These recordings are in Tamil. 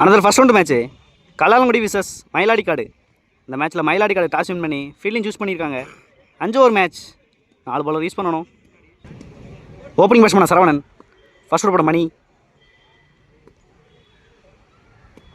Another first round match Kallalangudi versus Mayiladikkadu. இந்த மேட்ச்சில் மயிலாடிக்காடு டாஸ் வின் பண்ணி ஃபீல்டிங் சூஸ் பண்ணியிருக்காங்க. 5 ஓவர் மேட்ச், 4 பாலர் யூஸ் பண்ணணும். Opening batsman Saravanan. First over போட மணி.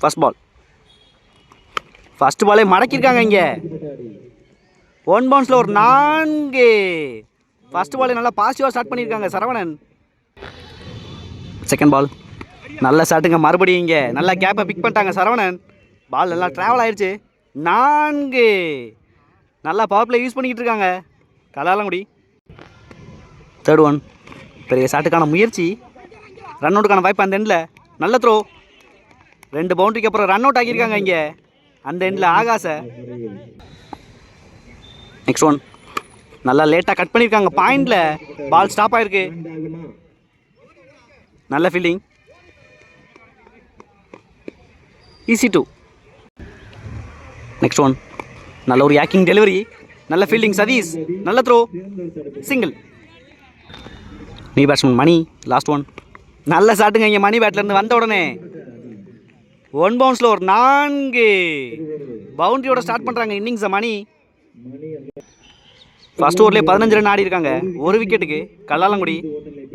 ஃபர்ஸ்ட் பால், ஃபர்ஸ்ட் பாலே மடக்கியிருக்காங்க. இங்கே 1 பவுன்ஸில் ஒரு 4. ஃபர்ஸ்ட் பாலே நல்லா பாசிட்டிவாக ஸ்டார்ட் பண்ணியிருக்காங்க சரவணன். செகண்ட் பால் நல்ல ஷாட்டுங்க. மறுபடியும் இங்கே நல்லா கேப்பை பிக் பண்ணிட்டாங்க சரவணன். பால் நல்லா ட்ராவல் ஆயிடுச்சு. 4. நல்லா பவர் பிளே யூஸ் பண்ணிக்கிட்டு இருக்காங்க கல்லாலங்குடி. தேர்ட் ஒன், பெரிய ஷாட்டுக்கான முயற்சி, ரன் அவுட்டுக்கான வாய்ப்பு அந்த எண்டில். நல்ல த்ரோ, 2 பவுண்டரிக்கு அப்புறம் ரன் அவுட் ஆகியிருக்காங்க இங்கே அந்த எண்டில் ஆகாச. நெக்ஸ்ட் ஒன் நல்லா லேட்டாக கட் பண்ணியிருக்காங்க பாயிண்டில். பால் ஸ்டாப் ஆகிருக்கு. நல்ல ஃபீல்டிங், ஈஸி 2. நெக்ஸ்ட் ஒன் நல்ல ஒரு யாக்கிங் டெலிவரி, நல்ல ஃபீல்டிங் சதீஷ், நல்ல த்ரோ, சிங்கிள். நீ பேட்ஸ்மேன் மணி. லாஸ்ட் ஒன் நல்ல ஷாட்டுங்க இங்கே மணி பேட்லேருந்து வந்த உடனே. 1 பவுன்ஸில் ஒரு 4 பவுண்டரியோட ஸ்டார்ட் பண்ணுறாங்க இன்னிங்ஸை மணி. ஃபர்ஸ்ட் ஓவர்லேயே 15 ரன் ஆடி இருக்காங்க, 1 விக்கெட்டுக்கு கல்லாலங்குடி.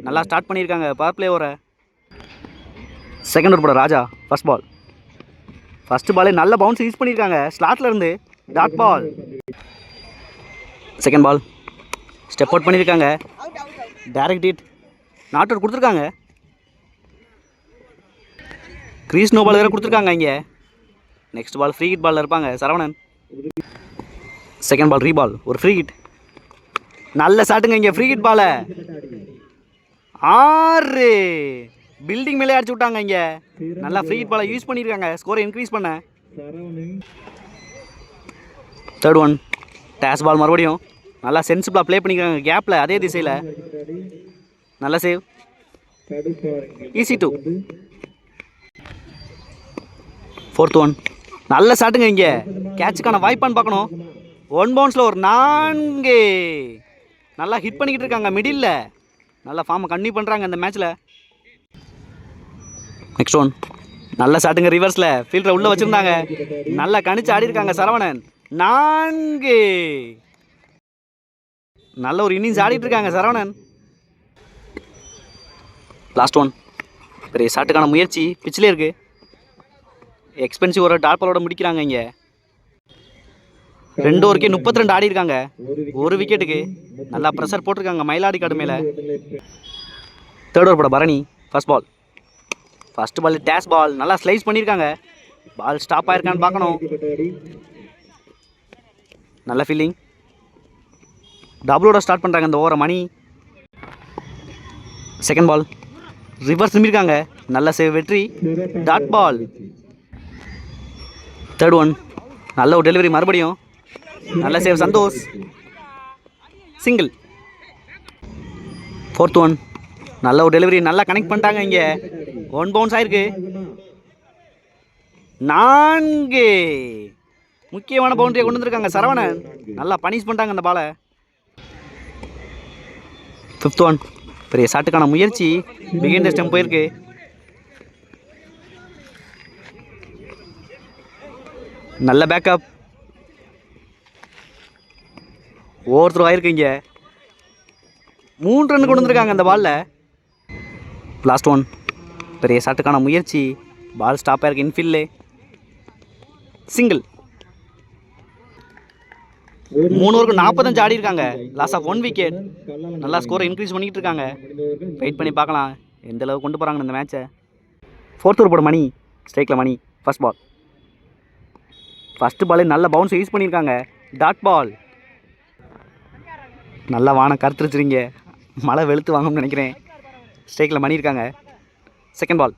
நல்லா ஸ்டார்ட் பண்ணியிருக்காங்க பவர் பிளே ஓவரை. செகண்ட் ஓவர் போட ராஜா. ஃபர்ஸ்ட் பால், ஃபர்ஸ்ட் பாலே நல்ல பவுன்ஸ் யூஸ் பண்ணியிருக்காங்க ஸ்லாட்டில் இருந்து. Dot ball. Second ball step out பண்ணியிருக்காங்க. டைரக்ட் ஹிட், நாட் அவுட் கொடுத்துருக்காங்க. கிரீஸ் நோ பால் வேறு கொடுத்துருக்காங்க இங்கே. நெக்ஸ்ட் பால் ஃப்ரீ ஹிட் பாலில் இருப்பாங்க சரவணன். செகண்ட் பால் ரீபால், ஒரு ஃப்ரீ ஹிட். நல்ல ஷாட்டுங்க இங்கே ஃப்ரீ ஹிட் பாலை. 6 பில்டிங் மேலே அடிச்சு விட்டாங்க இங்கே. நல்லா ஃப்ரீ ஹிட் பாலை யூஸ் பண்ணியிருக்காங்க ஸ்கோரை இன்க்ரீஸ் பண்ண. தேர்ட் ஒன் டேஸ் பால், மறுபடியும் நல்லா சென்சிபிளாக ப்ளே பண்ணியிருக்காங்க கேப்பில் அதே திசையில். நல்ல சேவ், ஈஸி 2. ஃபோர்த் ஒன் நல்ல ஷாட்டுங்க இங்கே. கேட்சுக்கான வாய்ப்பான்னு பார்க்கணும். 1 பவுன்ஸில் ஒரு 4 நல்லா ஹிட் பண்ணிக்கிட்டு இருக்காங்க மிடில். நல்லா ஃபார்மை கன்டினியூ பண்ணுறாங்க இந்த மேட்ச்சில். நெக்ஸ்ட் ஒன் நல்ல ஷாட்டுங்க ரிவர்ஸில், ஃபீல்டரை உள்ளே வச்சுருந்தாங்க. நல்லா கணிச்சு ஆடி இருக்காங்க சரவணன். 4 நல்ல ஒரு இன்னிங்ஸ் ஆடிட்டு இருக்காங்க சரவணன். லாஸ்ட் ஒன் பெரிய ஷாட்டுக்கான முயற்சி பிச்சிலே இருக்குது. எக்ஸ்பென்சிவ் ஒரு டாட் பாலோட முடிக்கிறாங்க இங்கே. 2 ஓவருக்கே 32 ஆடி இருக்காங்க, 1 விக்கெட்டுக்கு. நல்லா ப்ரெஷர் போட்டிருக்காங்க மயிலாடிக்காடு மேலே. தேர்ட் ஓவர் போட Bharani. First ball, first ball dash ball, நல்லா ஸ்லைஸ் பண்ணியிருக்காங்க. பால் ஸ்டாப் ஆயிருக்கான்னு பார்க்கணும். நல்ல ஃபீல்டிங், டபுளோட ஸ்டார்ட் பண்ணுறாங்க இந்த ஓவரை மணி. Second ball reverse திரும்பியிருக்காங்க. நல்ல சேவ் வெற்றி, டாட் பால். தேர்ட் ஒன் நல்ல ஒரு டெலிவரி, மறுபடியும் நல்ல save Santhosh, single. Fourth one நல்ல ஒரு டெலிவரி, நல்லா கனெக்ட் பண்ணிட்டாங்க இங்கே. 1 பவுன்ஸ் ஆயிருக்கு. 4 முக்கியமான பவுண்டரியை கொண்டு வந்திருக்காங்க சரவணன். நல்லா பனிஷ் பண்ணிட்டாங்க அந்த பாலை. ஃபிஃப்த் ஒன் பெரிய ஷாட்டுக்கான முயற்சி, பிகைண்ட் தி ஸ்டம்ப் போயிருக்கு. நல்ல பேக்கப், ஓவர் ஆயிருக்கு இங்கே. 3 ரன் கொண்டு வந்திருக்காங்க அந்த பாலில். லாஸ்ட் ஒன் பெரிய ஷாட்டுக்கான முயற்சி, பால் ஸ்டாப் ஆயிருக்கு இன்ஃபீல்டு, சிங்கிள். 3 ஓவருக்கு 45 ஆடி இருக்காங்க, லாஸ் ஆஃப் 1 விக்கெட். நல்லா ஸ்கோரை இன்க்ரீஸ் பண்ணிக்கிட்டு இருக்காங்க. வெயிட் பண்ணி பார்க்கலாம் எந்த அளவுக்கு கொண்டு போகிறாங்க இந்த மேட்சை. ஃபோர்த் ஓவர் போட மணி. ஸ்ட்ரைக்கில் மணி. ஃபர்ஸ்ட் பால், ஃபஸ்ட்டு பாலே நல்ல பவுன்ஸ் யூஸ் பண்ணியிருக்காங்க. Dot ball. நல்லா வானம் கருத்துருச்சுருங்க, மழை வெளுத்து வாங்கணும்னு நினைக்கிறேன். ஸ்ட்ரைக்கில் மணி இருக்காங்க. செகண்ட் பால்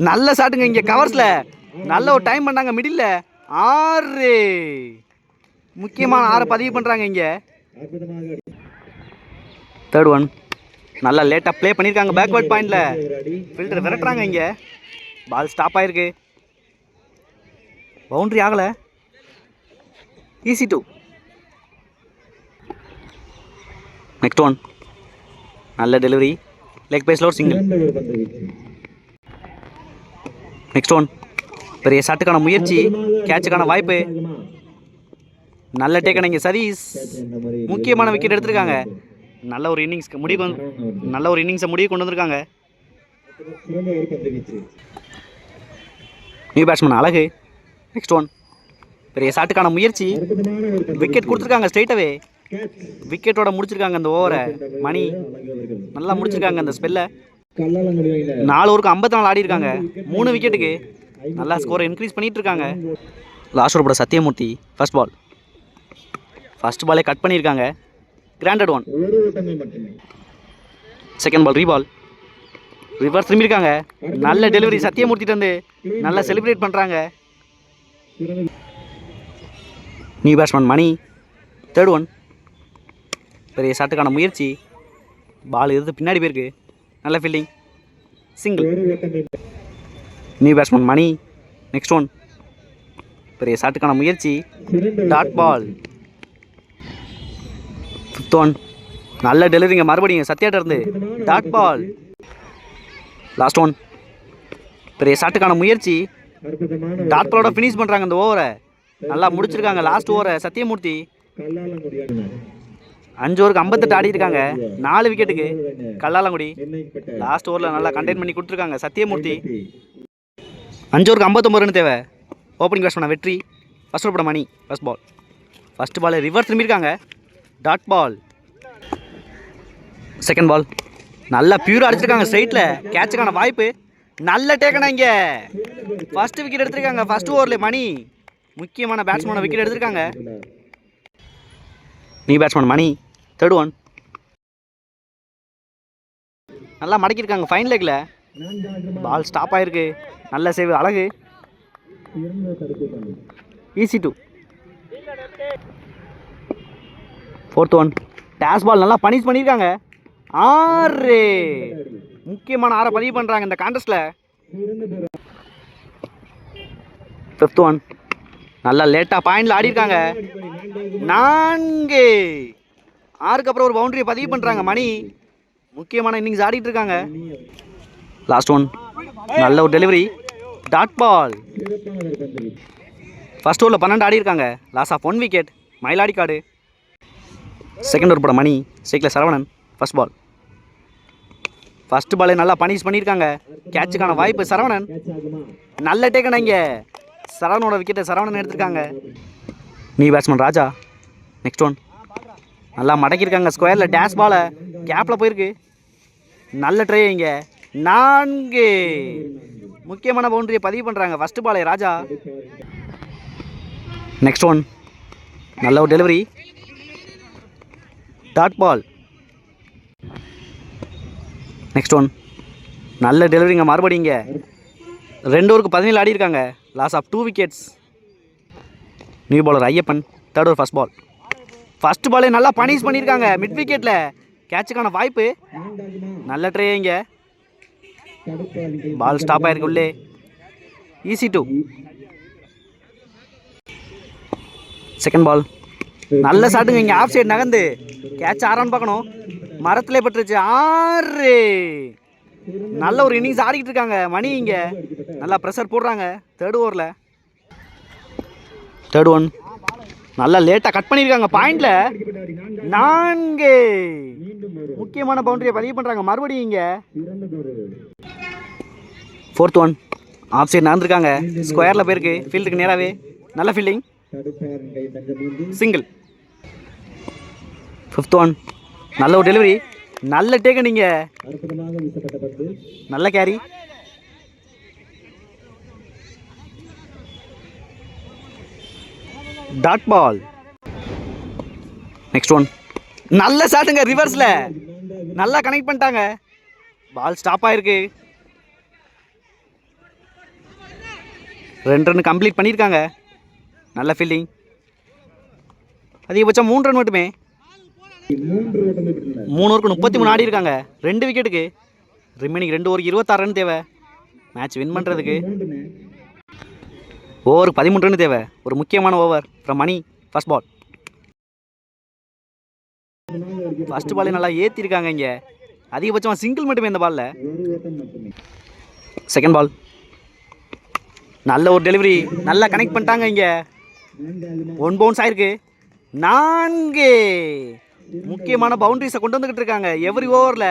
நல்ல ஷாட்டுங்க இங்கே கவர்ஸில். நல்ல ஒரு டைம் பண்ணாங்க மிடில். 6 முக்கியமான 6 பதிவு பண்ணுறாங்க இங்கே. தேர்ட் ஒன் நல்லா லேட்டாக ப்ளே பண்ணியிருக்காங்க பேக்வர்ட் பாயிண்டில். ஃபில்டர் விரட்டுறாங்க இங்கே. பால் ஸ்டாப் ஆகிருக்கு, பவுண்ட்ரி ஆகலை, ஈஸி 2. நெக்ஸ்ட் ஒன் நல்ல delivery, leg bye slower, single. Next one. பெரிய ஷாட்டுக்கான முயற்சி, கேட்சுக்கான வாய்ப்பு. நல்ல டேக்கன் இங்கே சதீஷ். முக்கியமான விக்கெட் எடுத்திருக்காங்க. நல்ல ஒரு இன்னிங்ஸ்க்கு நல்ல ஒரு இன்னிங்ஸை முடிவு கொண்டு வந்திருக்காங்க. நியூ பேட்ஸ்மேன் அழகு. Next one. பெரிய ஷாட்டுக்கான முயற்சி, விக்கெட் கொடுத்துருக்காங்க ஸ்ட்ரெயிட்டாகவே. விக்கெட்டோட முடிச்சிருக்காங்க அந்த ஓவரை. மணி நல்லா முடிச்சிருக்காங்க அந்த ஸ்பெல்லை. 4 ஓவருக்கு 54 ஆடி இருக்காங்க. 3 விக்கெட்டுக்கு நல்லா ஸ்கோரை இன்க்ரீஸ் பண்ணிட்டு இருக்காங்க. லாஸ்ட் ஓவர் போட சத்தியமூர்த்தி ஃபர்ஸ்ட் பால். ஃபர்ஸ்ட் பாலே கட் பண்ணியிருக்காங்க. Granted one. Second ball ரீபால். Reverse திரும்பியிருக்காங்க. நல்ல டெலிவரி சத்தியமூர்த்திட்டு வந்து நல்லா செலிப்ரேட் பண்ணுறாங்க. நியூ பேட்ஸ்மேன் மணி தேர்ட் ஒன். பெரிய ஷாட்டுக்கான முயற்சி, பால் எது பின்னாடி போயிருக்கு. நல்ல fielding, single. New batsman money next one. பெரிய ஷாட்டுக்கான முயற்சி, டாட் பால். Fifth one. நல்ல டெலிவரிங்க மறுபடியும் சத்யாட்ட இருந்து. Dot ball. Last one. பெரிய ஷாட்டுக்கான முயற்சி, டாட் பாலோட ஃபினிஷ் பண்ணுறாங்க அந்த ஓவரை. நல்லா முடிச்சிருக்காங்க லாஸ்ட் ஓவரை சத்தியமூர்த்தி. 5 ஓவருக்கு 58 ஆடி இருக்காங்க. 4 விக்கெட்டுக்கு கல்லாலங்குடி. லாஸ்ட் ஓவரில் நல்லா கண்டெயின் பண்ணி கொடுத்துருக்காங்க சத்தியமூர்த்தி. 5 ஓவருக்கு 59 ரன் தேவை. ஓப்பனிங் பேட்ஸ்மேன் வெற்றி. ஃபர்ஸ்ட் ஓவர் போட Mani first ball. First ball reverse திரும்பியிருக்காங்க. Dot ball. செகண்ட் பால் நல்லா பியூராக அடிச்சிருக்காங்க ஸ்ட்ரைட்டில். கேட்சுக்கான வாய்ப்பு. நல்ல டேக்கனா இங்கே. ஃபர்ஸ்ட் விக்கெட் எடுத்திருக்காங்க ஃபர்ஸ்ட் ஓவரில் மணி. முக்கியமான பேட்ஸ்மேனை விக்கெட் எடுத்திருக்காங்க. நியூ பேட்ஸ்மேன் மணி தேர்ட் ஒன். நல்லா மடக்கியிருக்காங்க ஃபைன் லெக்கில். பால் ஸ்டாப் ஆகிருக்கு. நல்ல சேவ் அழகு. Easy two. Fourth one. Dash ball நல்லா பனிஷ் பண்ணியிருக்காங்க. 6. முக்கியமான 6 பதிவு பண்ணுறாங்க இந்த கான்டெஸ்ட்டில். Fifth one. நல்லா லேட்டாக பாயிண்டில் ஆடி இருக்காங்க. 4. 6க்கு அப்புறம் ஒரு பவுண்டரியை பதிவு பண்ணுறாங்க மணி. முக்கியமான இன்னிங்ஸ் ஆடிட்டு இருக்காங்க. Last one. நல்ல ஒரு டெலிவரி, டாட் பால். ஃபர்ஸ்ட் ஓவரில் 12 ஆடி இருக்காங்க. Loss of 1 wicket. மயிலாடி காடு. செகண்ட் ஓவர் போட மணி ஸ்ட்ரைக்கில் சரவணன் ஃபர்ஸ்ட் பால். ஃபர்ஸ்ட் பாலே நல்லா பனிஷ் பண்ணியிருக்காங்க. கேட்சுக்கான வாய்ப்பு சரவணன். நல்ல டேக்கன் இங்கே. சரவணோட விக்கெட்டை சரவணன் எடுத்திருக்காங்க. நியூ பேட்ஸ்மேன் ராஜா நெக்ஸ்ட் ஒன். நல்லா மடக்கியிருக்காங்க ஸ்கொயரில். டேஷ் பாலை கேப்பில் போயிருக்கு. நல்ல ட்ரை இங்கே. 4. முக்கியமான பவுண்டரியை பதிவு பண்ணுறாங்க ஃபர்ஸ்ட் பாலே ராஜா. Next one. நல்ல ஒரு delivery, dot ball. Next one. நல்ல டெலிவரிங்க மறுபடிங்க. 2 ஓவருக்கு 17 ஆடி இருக்காங்க. Loss of 2 wickets. New bowler Ayyappan third over first ball. First பாலே நல்லா பனிஷ் பண்ணியிருக்காங்க மிட் விக்கெட்டில். கேட்சுக்கான வாய்ப்பு. நல்ல ட்ரை இங்கே. பால் ஸ்டாப் ஆயிருக்கு உள்ளே. Easy two. Second ball. நல்ல ஷாட்டுங்க இங்கே. ஆஃப் சைடு நகர்ந்து கேட்ச் ஆறான்னு பார்க்கணும். மரத்திலே பட்டுருச்சு. 6. நல்ல ஒரு இன்னிங்ஸ் ஆடிக்கிட்டு இருக்காங்க மணி இங்கே. நல்லா ப்ரெஷர் போடுறாங்க தேர்ட் ஓவரில். Third one. நல்லா லேட்டாக கட் பண்ணியிருக்காங்க பாயிண்டில். 4. முக்கியமான பவுண்டரியை பதிவு பண்ணுறாங்க மறுபடியும் இங்கே. Fourth one. ஆஃப் சைடு நடந்திருக்காங்க. ஸ்கொயரில் போயிருக்கு ஃபீல்டுக்கு நேராகவே. நல்ல ஃபீல்டிங், சிங்கிள். Fifth one. நல்ல ஒரு டெலிவரி, நல்ல டேக்கன் நீங்க. நல்ல carry. Dot ball. Next one. நல்ல ஷாட்டுங்க ரிவர்ஸில். நல்லா கனெக்ட் பண்ணிட்டாங்க. பால் ஸ்டாப் ஆயிருக்கு. 2 ரன் கம்ப்ளீட் பண்ணியிருக்காங்க. நல்ல ஃபீல்டிங். அதிகபட்சம் 3 ரன் மட்டுமே. 3 ஓவருக்கு 33 ஆடி இருக்காங்க. 2 விக்கெட்டுக்கு. ரிமைனிங் 2 ஓவருக்கு 26 ரன் தேவை மேட்ச் வின் பண்ணுறதுக்கு. ஓவருக்கு 13 ரன் தேவை. ஒரு முக்கியமான over from Mani. First ball. First பாலே நல்லா ஏற்றிருக்காங்க இங்கே. அதிகபட்சமாக சிங்கிள் மட்டுமே இந்த பாலில். Second ball. நல்ல ஒரு டெலிவரி, நல்லா கனெக்ட் பண்ணிட்டாங்க இங்கே. 1 பவுன்ஸ் ஆயிருக்கு. 4. முக்கியமான பவுண்டரிஸை கொண்டு வந்துக்கிட்டு இருக்காங்க எவ்ரி ஓவரில்.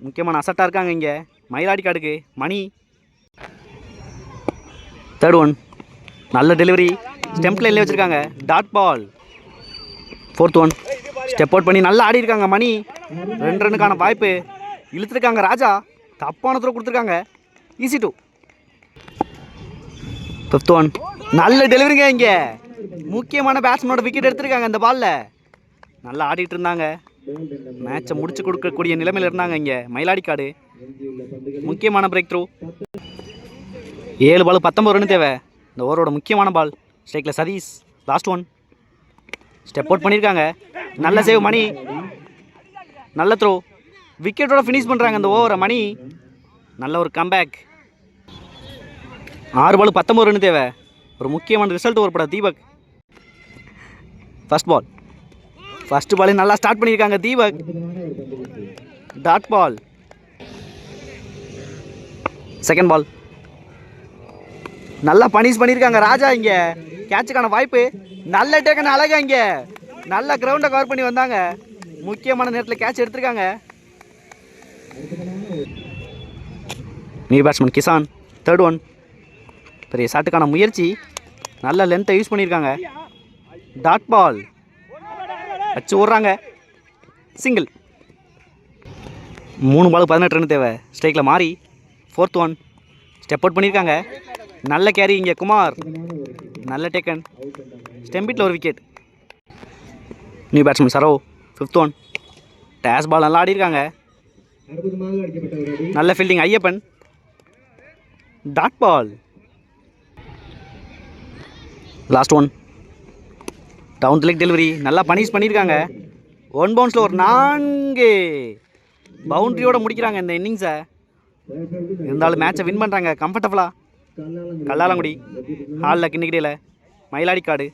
முக்கியமான அசட்டாக இருக்காங்க இங்கே மயிலாடிக்காடுக்கு. Mani 3rd one. நல்ல டெலிவரி, ஸ்டெம்ப் லைன்லேயே வச்சுருக்காங்க. Dot ball. 4th one. Step out பண்ணி நல்லா ஆடி இருக்காங்க. மணி 2 ரன்னுக்கான வாய்ப்பு இழுத்துருக்காங்க. ராஜா தப்பான த்ரோ கொடுத்துருக்காங்க. ஈஸி 2. 5th one. நல்ல டெலிவரிங்க இங்கே. முக்கியமான பேட்ஸ்மேனோட விக்கெட் எடுத்திருக்காங்க இந்த பாலில். நல்லா ஆடிட்டு இருந்தாங்க. மேட்சை முடிச்சு கொடுக்கக்கூடிய நிலைமையில் இருந்தாங்க இங்கே மயிலாடிக்காடு. முக்கியமான பிரேக் த்ரூ. 7 பால் 19 ரன் தேவை. இந்த ஓவரோட முக்கியமான பால். ஸ்ட்ரைக்கில் Satheesh. Last one. Step out பண்ணியிருக்காங்க. நல்ல சேவ் மணி. நல்ல த்ரோ. விக்கெட்டோட ஃபினிஷ் பண்ணுறாங்க இந்த ஓவரை மணி. நல்ல ஒரு கம்பேக். 6 பால் 19 ரன் தேவை. ஒரு முக்கியமான ரிசல்ட் ஓவர்பட தீபக். First ball. ஃபர்ஸ்ட் பாலே நல்லா ஸ்டார்ட் பண்ணியிருக்காங்க Deepak. Dot ball. Second ball. நல்லா பனிஷ் பண்ணியிருக்காங்க ராஜா இங்கே. கேட்சுக்கான வாய்ப்பு. நல்ல டேக்கன் அழகா இங்கே. நல்ல கிரவுண்டை கவர் பண்ணி வந்தாங்க. முக்கியமான நேரத்தில் கேட்ச் எடுத்திருக்காங்க. New batsman Kishan. 3rd one. பெரிய ஷாட்டுக்கான முயற்சி. நல்ல லென்த்தை யூஸ் பண்ணியிருக்காங்க. Dot ball. வச்சு ஓடுறாங்க. சிங்கிள். 3 பால் 18 ரன் தேவை. ஸ்ட்ரைக்கில் மாறி. 4th one. ஸ்டெப் அவுட் பண்ணியிருக்காங்க. நல்ல கேரி இங்கே குமார். நல்ல டேக்கன். ஸ்டெம்பிட்டில் ஒரு wicket. New batsman Saro. 5th one. Dash ball நல்லா ஆடிருக்காங்க. நல்ல fielding Ayyappan. Dot ball. Last one. Down the leg delivery. நல்லா பனிஷ் பண்ணியிருக்காங்க. 1 பவுன்ஸில் ஒரு 4 பவுண்ட்ரியோடு முடிக்கிறாங்க இந்த இன்னிங்ஸை. இருந்தாலும் மேட்சை வின் பண்ணுறாங்க கம்ஃபர்டபுளாக. கல்லாலங்குடி ஹாலில் கிண்ணிக்கிடையில் மயிலாடிக்காடு.